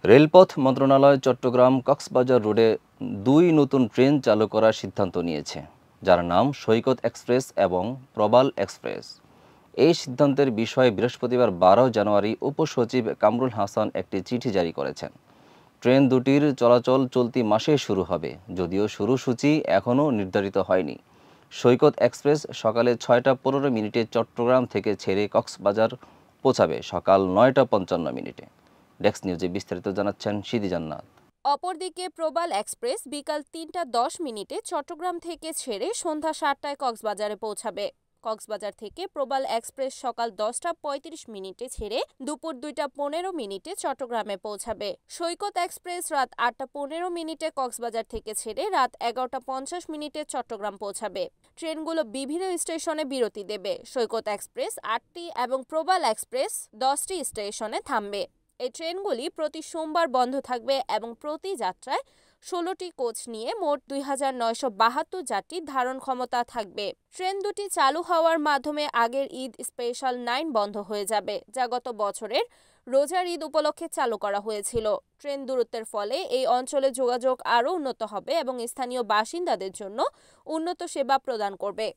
রেলপথ মন্ত্রণালয় চট্টগ্রাম-কক্সবাজার রুটে ২ নতুন ট্রেন চালু করার সিদ্ধান্ত নিয়েছে, যার নাম সৈকত এক্সপ্রেস এবং প্রবাল এক্সপ্রেস। এই সিদ্ধান্তের বিষয়ে বৃহস্পতিবার ১২ জানুয়ারি উপসচিব কামরুল হাসান একটি চিঠি জারি করেছেন। ট্রেন দুটির চলাচল চলতি মাসে শুরু হবে, যদিও শুরুসূচি এখনও নির্ধারিত হয়নি। সৈকত এক্সপ্রেস সকালে ৬টা ১৫ চট্টগ্রাম থেকে ছেড়ে কক্সবাজার পৌঁছাবে সকাল ৯টা ৫৫। ডেস্ক নিউজে বিস্তারিত জানাচ্ছেন সিদি জান্নাত। অপরদিকে প্রবাল এক্সপ্রেস বিকাল ৩টা ১০ চট্টগ্রাম থেকে ছেড়ে সন্ধ্যা ৭টায় কক্সবাজারে পৌঁছাবে। কক্সবাজার থেকে প্রবাল এক্সপ্রেস সকাল ১০টা ৩৫ ছেড়ে দুপুর ২টা ১৫ চট্টগ্রামে পৌঁছাবে। সৈকত এক্সপ্রেস রাত ৮টা ১৫ কক্সবাজার থেকে ছেড়ে রাত ১১টা ৫০ চট্টগ্রাম পৌঁছাবে। ট্রেনগুলো বিভিন্ন স্টেশনে বিরতি দেবে। সৈকত এক্সপ্রেস ৮টি এবং প্রবাল এক্সপ্রেস ১০টি স্টেশনে থামবে। এই ট্রেনগুলি প্রতি সোমবার বন্ধ থাকবে এবং প্রতি যাত্রায় ১৬টি কোচ নিয়ে মোট ২,৯৭২ যাত্রী ধারণ ক্ষমতা থাকবে। ট্রেন দুটি চালু হওয়ার মাধ্যমে আগের ঈদ স্পেশাল ৯ বন্ধ হয়ে যাবে, যা গত বছরের রোজার ঈদ উপলক্ষে চালু করা হয়েছিল। ট্রেন দূরত্বের ফলে এই অঞ্চলে যোগাযোগ আরও উন্নত হবে এবং স্থানীয় বাসিন্দাদের জন্য উন্নত সেবা প্রদান করবে।